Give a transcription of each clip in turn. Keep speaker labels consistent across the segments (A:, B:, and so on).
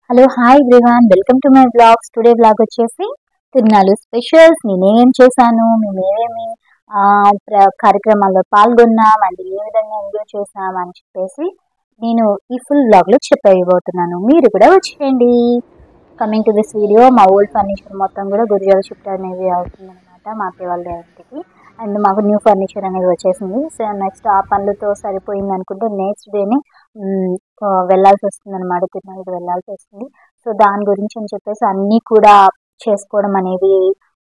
A: Hello hi everyone welcome to my blogs. Today blog వచ్చేసి తిరునాళ్ళు specials. నేనేం చేశాను, మేమేమేమి కార్యక్రమాల్లో పాల్గొన్నాం అండ్ ఏ విధంగా ఎంజాయ్ చేసాం అని చెప్పేసి నేను ఈ ఫుల్ బ్లాగ్లో చెప్పబోతున్నాను. మీరు కూడా వచ్చేయండి. కమింగ్ టు దిస్ వీడియో, మా ఓల్డ్ ఫర్నిచర్ మొత్తం కూడా గురిజాల షిఫ్ట్ అనేది అవుతుందన్నమాట మా అత్తయ్య వాళ్ళ ఇంటికి. అండ్ మాకు న్యూ ఫర్నిచర్ అనేది వచ్చేసింది. సో నెక్స్ట్ ఆ పనులతో సరిపోయింది అనుకుంటే నెక్స్ట్ డేనే వెళ్ళాల్సి వస్తుంది అనమాట, తిరుమలకి వెళ్ళాల్సి వస్తుంది. సో దాని గురించి అని చెప్పేసి అన్నీ కూడా చేసుకోవడం అనేది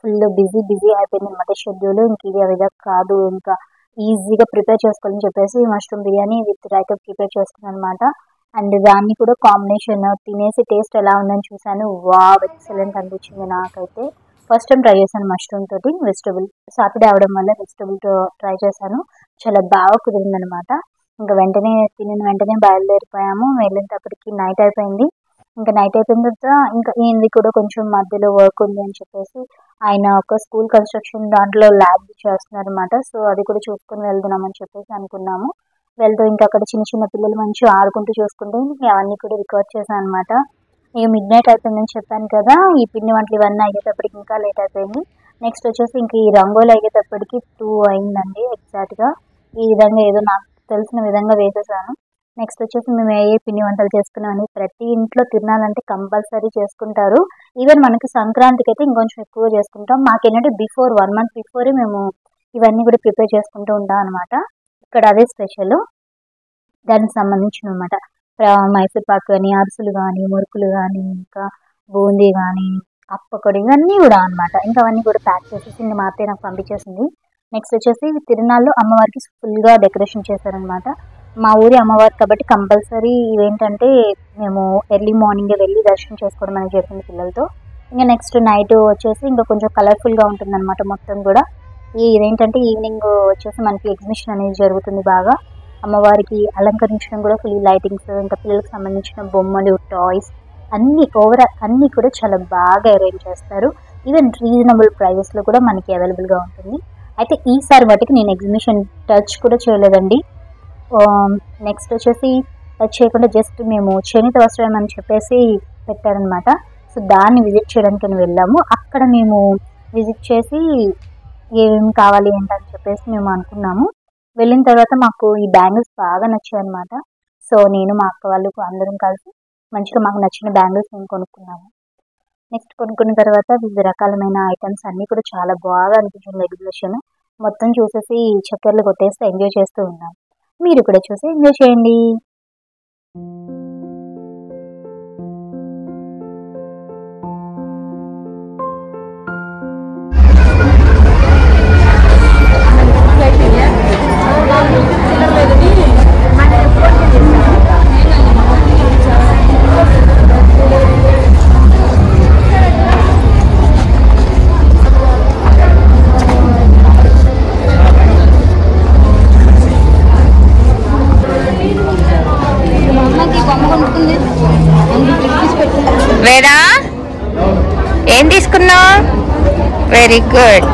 A: ఫుల్ బిజీ అయిపోయింది అనమాట షెడ్యూల్. ఇంక ఇది విధంగా కాదు, ఇంకా ఈజీగా ప్రిపేర్ చేసుకోవాలని చెప్పేసి mushroom biryani with raita prepare చేస్తున్నాను అనమాట. అండ్ దాన్ని కూడా కాంబినేషన్ తినేసి టేస్ట్ ఎలా ఉందని చూసాను. వావ్, ఎక్సలెంట్ అనిపించింది నాకైతే. ఫస్ట్ టైం ట్రై చేశాను మష్రూమ్ తోటి. వెజిటబుల్ సాటర్డే అవడం వల్ల వెజిటబుల్తో ట్రై చేశాను, చాలా బాగా కుదిరింది అనమాట. ఇంకా వెంటనే తినిన వెంటనే బయలుదేరిపోయాము. వెళ్ళేటప్పటికి నైట్ అయిపోయింది. ఇంకా నైట్ అయిపోయిన తర్వాత ఇంకా ఏంది కూడా కొంచెం మధ్యలో వర్క్ ఉంది అని చెప్పేసి ఆయన ఒక స్కూల్ కన్స్ట్రక్షన్ దాంట్లో ల్యాబ్ చేస్తున్నారు అనమాట. సో అది కూడా చూసుకుని వెళ్తున్నామని చెప్పేసి అనుకున్నాము. వెళ్తూ ఇంకా అక్కడ చిన్న చిన్న పిల్లలు మంచిగా ఆడుకుంటూ చూసుకుంటే అవన్నీ కూడా రికార్డ్ చేశాను అనమాట. ఇక మిడ్ నైట్ అయిపోయిందని చెప్పాను కదా, ఈ పిండి వంటలు ఇవన్నీ అయ్యేటప్పటికి ఇంకా లేట్ అయిపోయింది. నెక్స్ట్ వచ్చేసి ఇంక ఈ రంగోలి అయ్యేటప్పటికి 2 అయిందండి ఎగ్జాక్ట్గా. ఈ విధంగా ఏదో నాకు తెలిసిన విధంగా వేసేసాను. నెక్స్ట్ వచ్చేసి మేము ఏ పిండి వంటలు చేసుకున్నామని ప్రతి ఇంట్లో తినాలంటే కంపల్సరీ చేసుకుంటారు. ఈవెన్ మనకి సంక్రాంతికి అయితే ఇంకొంచెం ఎక్కువ చేసుకుంటాం. మాకేంటంటే బిఫోర్ 1 month బిఫోరే మేము ఇవన్నీ కూడా ప్రిపేర్ చేసుకుంటూ ఉంటాం అనమాట. ఇక్కడ అదే స్పెషల్ దానికి సంబంధించిన అనమాట. మైసూర్ పాక్ కానీ, అరిసెలు కానీ, మురుకులు కానీ, ఇంకా బూందీ కానీ, అప్పకొడి ఇవన్నీ కూడా అనమాట. ఇంకా అవన్నీ కూడా ప్యాక్ చేసేసి ఇంకా మా అత్తయ్య నాకు పంపించేసింది. నెక్స్ట్ వచ్చేసి తిరునాళ్ళు అమ్మవారికి ఫుల్గా డెకరేషన్ చేశారనమాట. మా ఊరి అమ్మవారు కాబట్టి కంపల్సరీ ఇవేంటంటే మేము ఎర్లీ మార్నింగే వెళ్ళి దర్శనం చేసుకోవడం అనేది జరిగింది పిల్లలతో. ఇంకా నెక్స్ట్ నైట్ వచ్చేసి ఇంకా కొంచెం కలర్ఫుల్గా ఉంటుందన్నమాట మొత్తం కూడా. ఇదేంటంటే ఈవినింగ్ వచ్చేసి మనకి ఎగ్జిబిషన్ అనేది జరుగుతుంది బాగా. అమ్మవారికి అలంకరించడం కూడా ఫుల్ లైటింగ్స్, ఇంకా పిల్లలకు సంబంధించిన బొమ్మలు, టాయ్స్ అన్నీ ఓవరాల్ అన్నీ కూడా చాలా బాగా అరేంజ్ చేస్తారు. ఈవెన్ రీజనబుల్ ప్రైజెస్లో కూడా మనకి అవైలబుల్గా ఉంటుంది. అయితే ఈసారి వాటికి నేను ఎగ్జిబిషన్ టచ్ కూడా చేయలేదండి. నెక్స్ట్ వచ్చేసి టచ్ చేయకుండా జస్ట్ మేము చేనేత వస్త్రం అని చెప్పేసి పెట్టారనమాట. సో దాన్ని విజిట్ చేయడానికి వెళ్ళాము. అక్కడ మేము విజిట్ చేసి ఏమేమి కావాలి ఏంటని చెప్పేసి మేము అనుకున్నాము. వెళ్ళిన తర్వాత మాకు ఈ బ్యాంగిల్స్ బాగా నచ్చాయి అనమాట. సో నేను మా అక్క వాళ్ళు అందరం కలిసి మంచిగా మాకు నచ్చిన బ్యాంగిల్స్ మేము కొనుక్కున్నాము. నెక్స్ట్ కొనుక్కున్న తర్వాత వివిధ రకాలమైన ఐటమ్స్ అన్నీ కూడా చాలా బాగా అనిపించింది ఎగ్జిబిషన్. మొత్తం చూసేసి చక్కర్లు కొట్టేస్తే ఎంజాయ్ చేస్తూ ఉన్నాం. మీరు కూడా చూసి ఎంజాయ్ చేయండి.
B: వేదా ఏం తీసుకున్నావు? Very good.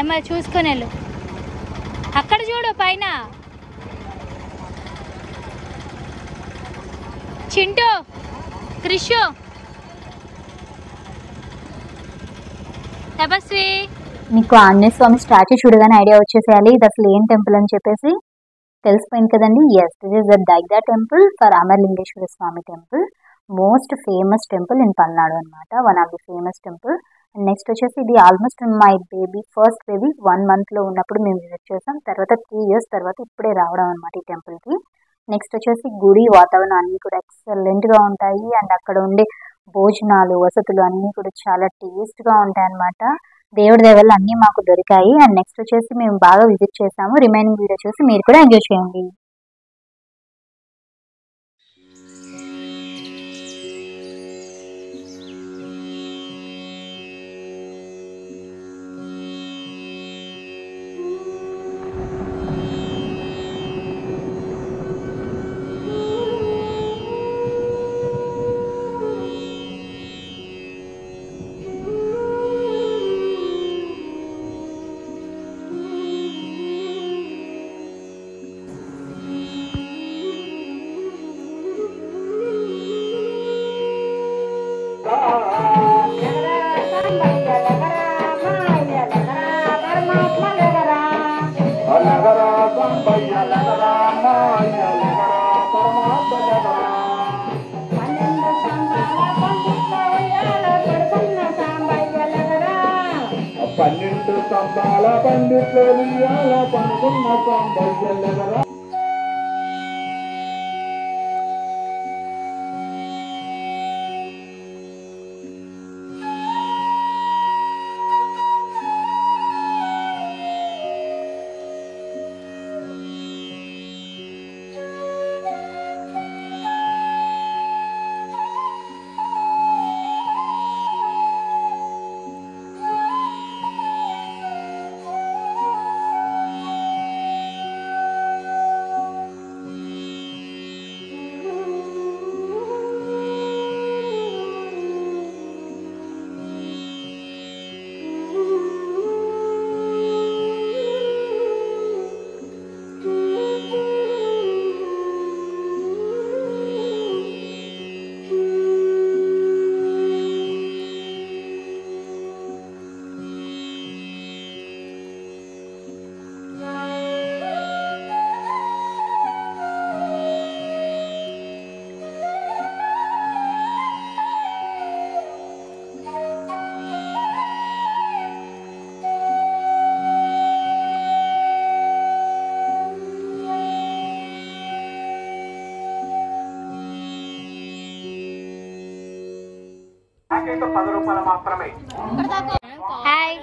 C: నెమ్మది చూసుకొని వెళ్ళు. అక్కడ చూడు పైన. చింటూ, క్రిషు, తపస్వి.
A: మీకు ఆంజనేయ స్వామి స్టాచ్యూ చూడగానే ఐడియా వచ్చేసేయాలి ఇది అసలు ఏం టెంపుల్ అని చెప్పేసి. తెలిసిపోయింది కదండి. ఎస్, దిస్ ఇస్ ద దైగ్దా temple for Amaralingeswara Swamy temple. Most famous temple in Palnadu అనమాట. One of the famous temple. And next వచ్చేసి ఇది almost my baby first baby 1 monthలో ఉన్నప్పుడు మేము విజిట్ చేసాం. తర్వాత 3 years తర్వాత ఇప్పుడే రావడం అనమాట ఈ టెంపుల్కి. నెక్స్ట్ వచ్చేసి గుడి వాతావరణం అన్నీ కూడా ఎక్సలెంట్గా ఉంటాయి. అండ్ అక్కడ ఉండే భోజనాలు వసతులు అన్నీ కూడా చాలా టేస్ట్గా ఉంటాయి అనమాట. దేవుడి దయవల్ల అన్నీ మాకు దొరికాయి. అండ్ నెక్స్ట్ వచ్చేసి మేము బాగా విజిట్ చేసాము. రిమైనింగ్ వీడియో చూసి మీరు కూడా ఎంజాయ్ చేయండి.
D: పన్నెండు స్తంభాల పండిట్లో పనుకున్న సాంబయ్యలెవరా. ₹10 మాత్రమే.
C: హాయ్.